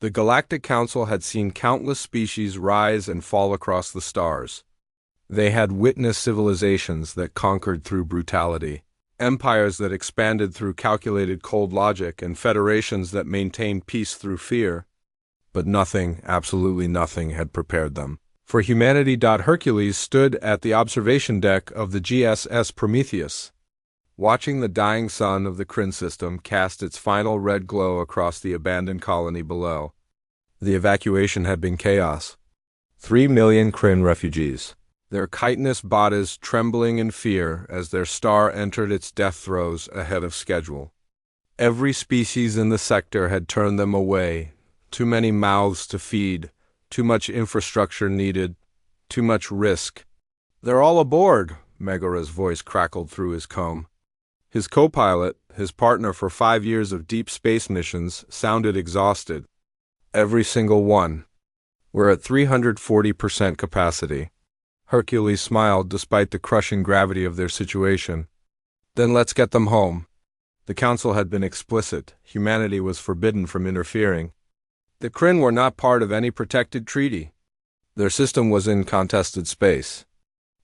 The Galactic Council had seen countless species rise and fall across the stars. They had witnessed civilizations that conquered through brutality, empires that expanded through calculated cold logic, and federations that maintained peace through fear. But nothing, absolutely nothing, had prepared them for humanity. Hercules stood at the observation deck of the GSS Prometheus, watching the dying sun of the Kryn system cast its final red glow across the abandoned colony below. The evacuation had been chaos. 3 million Kryn refugees, their chitinous bodies trembling in fear as their star entered its death throes ahead of schedule. Every species in the sector had turned them away. Too many mouths to feed, too much infrastructure needed, too much risk. "They're all aboard," Megara's voice crackled through his comb. His co-pilot, his partner for 5 years of deep space missions, sounded exhausted. "Every single one. We're at 340% capacity." Hercules smiled despite the crushing gravity of their situation. "Then let's get them home." The Council had been explicit. Humanity was forbidden from interfering. The Kryn were not part of any protected treaty. Their system was in contested space.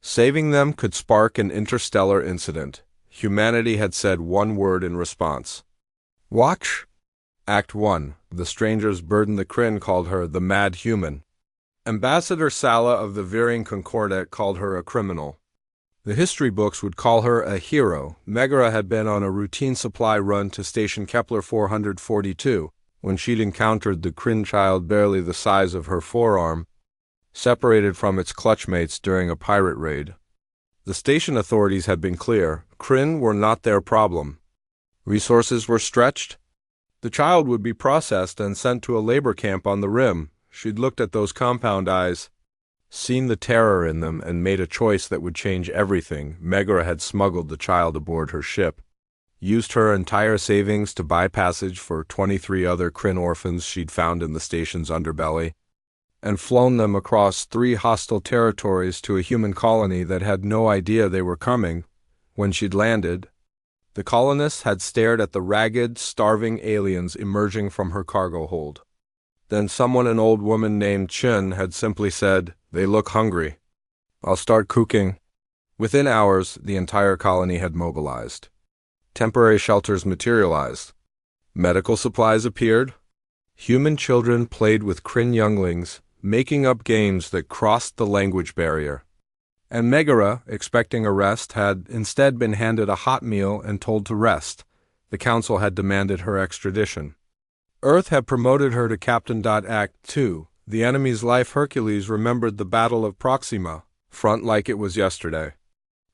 Saving them could spark an interstellar incident. Humanity had said one word in response. "Watch." Act 1. The strangers burdened the Kryn called her the Mad Human. Ambassador Sala of the Veering Concordat called her a criminal. The history books would call her a hero. Megara had been on a routine supply run to station Kepler 442 when she'd encountered the Kryn child barely the size of her forearm, separated from its clutchmates during a pirate raid. The station authorities had been clear. Kryn were not their problem. Resources were stretched. The child would be processed and sent to a labor camp on the rim. She'd looked at those compound eyes, seen the terror in them, and made a choice that would change everything. Megara had smuggled the child aboard her ship, used her entire savings to buy passage for 23 other Kryn orphans she'd found in the station's underbelly, and flown them across 3 hostile territories to a human colony that had no idea they were coming. When she'd landed, the colonists had stared at the ragged, starving aliens emerging from her cargo hold. Then someone, an old woman named Chun, had simply said, "They look hungry. I'll start cooking." Within hours, the entire colony had mobilized. Temporary shelters materialized. Medical supplies appeared. Human children played with Kryn younglings, making up games that crossed the language barrier. And Megara, expecting a rest, had instead been handed a hot meal and told to rest. The Council had demanded her extradition. Earth had promoted her to Captain. Act 2. The enemy's life. Hercules remembered the Battle of Proxima, front like it was yesterday.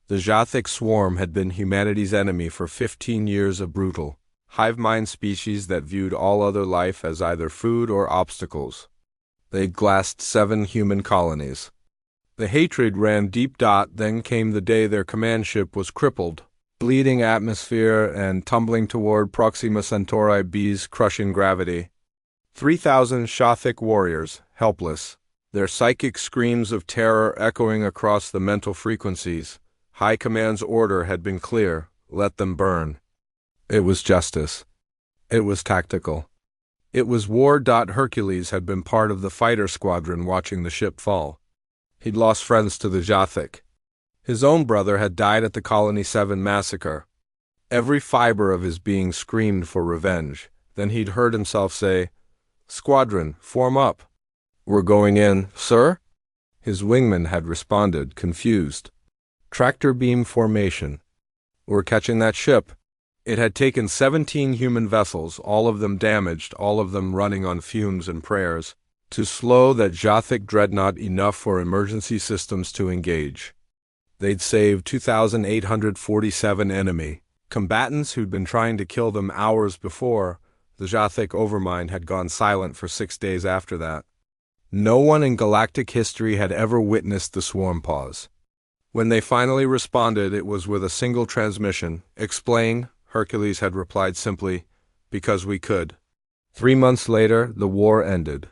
The Jathic swarm had been humanity's enemy for 15 years, a brutal, hive-mind species that viewed all other life as either food or obstacles. They'd glassed 7 human colonies. The hatred ran deep. Then came the day their command ship was crippled, bleeding atmosphere and tumbling toward Proxima Centauri B's crushing gravity. 3,000 Jathic warriors, helpless, their psychic screams of terror echoing across the mental frequencies. High Command's order had been clear: let them burn. It was justice. It was tactical. It was war. Hercules had been part of the fighter squadron watching the ship fall. He'd lost friends to the Jathic. His own brother had died at the Colony 7 massacre. Every fiber of his being screamed for revenge. Then he'd heard himself say, "Squadron, form up." "We're going in, sir?" His wingman had responded, confused. "Tractor beam formation. We're catching that ship." It had taken 17 human vessels, all of them damaged, all of them running on fumes and prayers, to slow that Jathic dreadnought enough for emergency systems to engage. They'd saved 2,847 enemy combatants who'd been trying to kill them hours before. The Jathic overmind had gone silent for 6 days after that. No one in galactic history had ever witnessed the swarm pause. When they finally responded, it was with a single transmission. "Explain," Hercules had replied simply, "because we could." 3 months later, the war ended.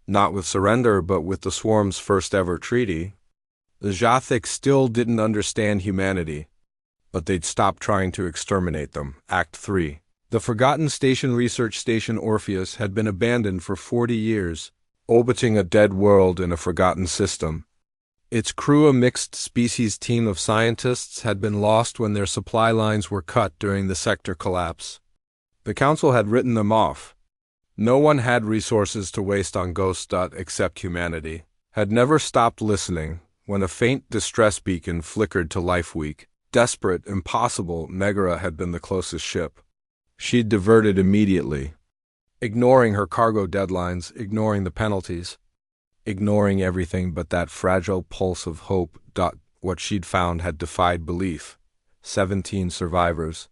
Not with surrender, but with the swarm's first ever treaty. The Jathic still didn't understand humanity, but they'd stopped trying to exterminate them. Act 3. The forgotten station research station Orpheus had been abandoned for 40 years, orbiting a dead world in a forgotten system. Its crew, a mixed-species team of scientists, had been lost when their supply lines were cut during the sector collapse. The Council had written them off. No one had resources to waste on ghosts except humanity. Had never stopped listening when a faint distress beacon flickered to life weak. Desperate, impossible, Megara had been the closest ship. She'd diverted immediately, ignoring her cargo deadlines, ignoring the penalties, ignoring everything but that fragile pulse of hope. What she'd found had defied belief. 17 survivors,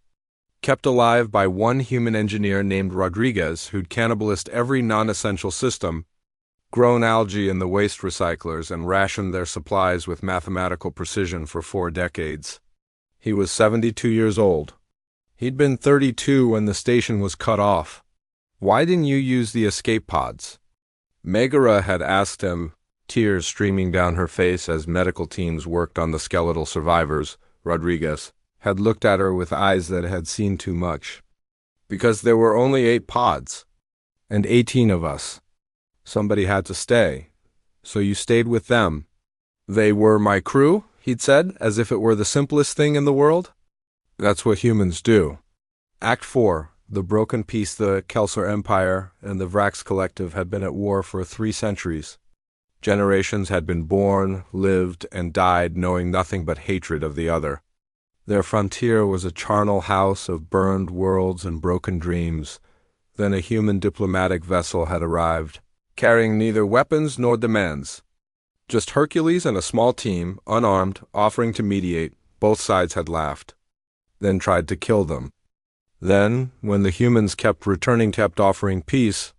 kept alive by one human engineer named Rodriguez who'd cannibalist every non-essential system, grown algae in the waste recyclers, and rationed their supplies with mathematical precision for 4 decades. He was 72 years old. He'd been 32 when the station was cut off. Why didn't you use the escape pods? Megara had asked him, tears streaming down her face as medical teams worked on the skeletal survivors. Rodriguez had looked at her with eyes that had seen too much. Because there were only 8 pods, and 18 of us. Somebody had to stay, so you stayed with them. They were my crew, he'd said, as if it were the simplest thing in the world. That's what humans do. Act 4. The broken piece, the Kelser Empire and the Vrax Collective had been at war for 3 centuries. Generations had been born, lived, and died knowing nothing but hatred of the other. Their frontier was a charnel house of burned worlds and broken dreams. Then a human diplomatic vessel had arrived, carrying neither weapons nor demands. Just Hercules and a small team, unarmed, offering to mediate. Both sides had laughed, then tried to kill them. Then, when the humans kept returning, kept offering peace,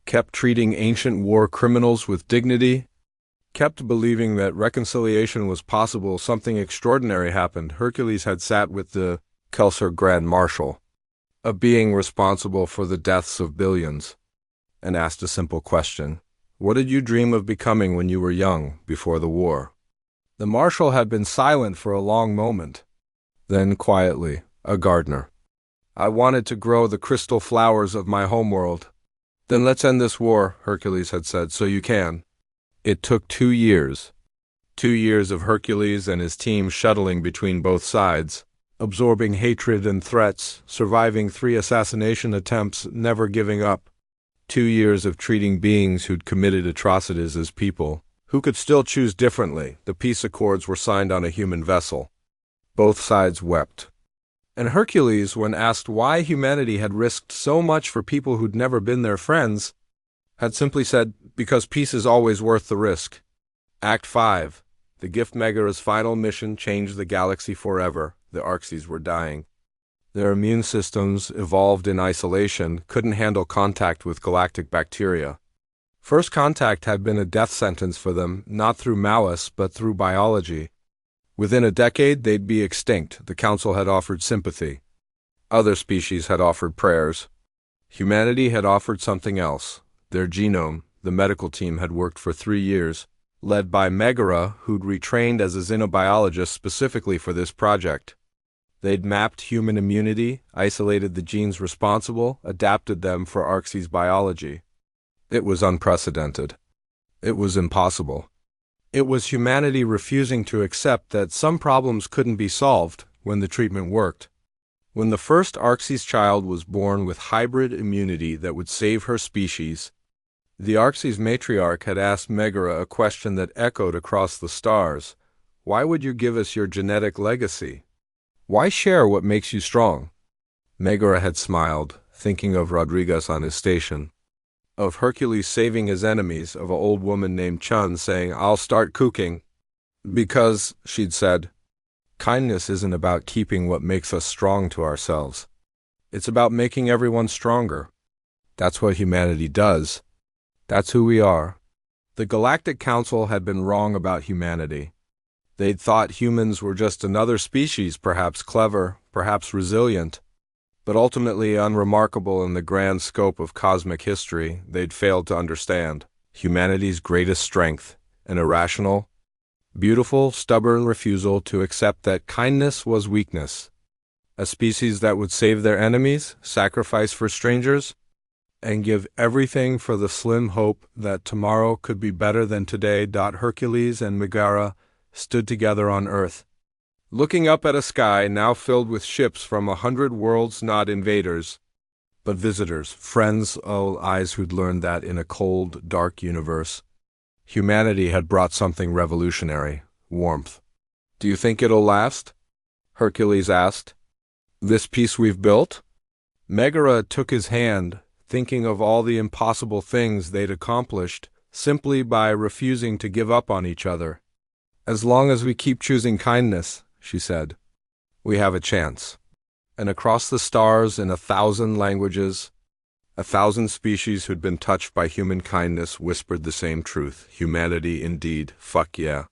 kept treating ancient war criminals with dignity, kept believing that reconciliation was possible, something extraordinary happened. Hercules had sat with the Kelser Grand Marshal, a being responsible for the deaths of billions, and asked a simple question. What did you dream of becoming when you were young, before the war? The Marshal had been silent for a long moment. Then, quietly, a gardener. I wanted to grow the crystal flowers of my homeworld. Then let's end this war, Hercules had said, so you can. It took 2 years. 2 years of Hercules and his team shuttling between both sides, absorbing hatred and threats, surviving 3 assassination attempts, never giving up. 2 years of treating beings who'd committed atrocities as people, who could still choose differently. The peace accords were signed on a human vessel. Both sides wept. And Hercules, when asked why humanity had risked so much for people who'd never been their friends, had simply said, because peace is always worth the risk. Act 5. The Gift Megara's final mission changed the galaxy forever. The Orcs were dying. Their immune systems, evolved in isolation, couldn't handle contact with galactic bacteria. First contact had been a death sentence for them, not through malice, but through biology. Within a decade, they'd be extinct. The Council had offered sympathy. Other species had offered prayers. Humanity had offered something else. Their genome. The medical team had worked for 3 years, led by Megara, who'd retrained as a xenobiologist specifically for this project. They'd mapped human immunity, isolated the genes responsible, adapted them for Orcs' biology. It was unprecedented. It was impossible. It was humanity refusing to accept that some problems couldn't be solved when the treatment worked. When the first Orcs' child was born with hybrid immunity that would save her species, the Orcs' matriarch had asked Megara a question that echoed across the stars. Why would you give us your genetic legacy? Why share what makes you strong? Megara had smiled, thinking of Rodriguez on his station, of Hercules saving his enemies, of an old woman named Chun saying, I'll start cooking. Because, she'd said, kindness isn't about keeping what makes us strong to ourselves. It's about making everyone stronger. That's what humanity does. That's who we are. The Galactic Council had been wrong about humanity. They'd thought humans were just another species, perhaps clever, perhaps resilient, but ultimately unremarkable in the grand scope of cosmic history. They'd failed to understand humanity's greatest strength, an irrational, beautiful, stubborn refusal to accept that kindness was weakness, A species that would save their enemies, sacrifice for strangers, and give everything for the slim hope that tomorrow could be better than today. Hercules and Megara stood together on earth, looking up at a sky now filled with ships from 100 worlds, not invaders, but visitors, friends, eyes who'd learned that in a cold, dark universe, humanity had brought something revolutionary: warmth. "Do you think it'll last?" Hercules asked. "This peace we've built?" Megara took his hand, thinking of all the impossible things they'd accomplished simply by refusing to give up on each other. "As long as we keep choosing kindness," she said, "we have a chance." And across the stars, in 1,000 languages, 1,000 species who'd been touched by human kindness whispered the same truth: humanity indeed. Fuck yeah.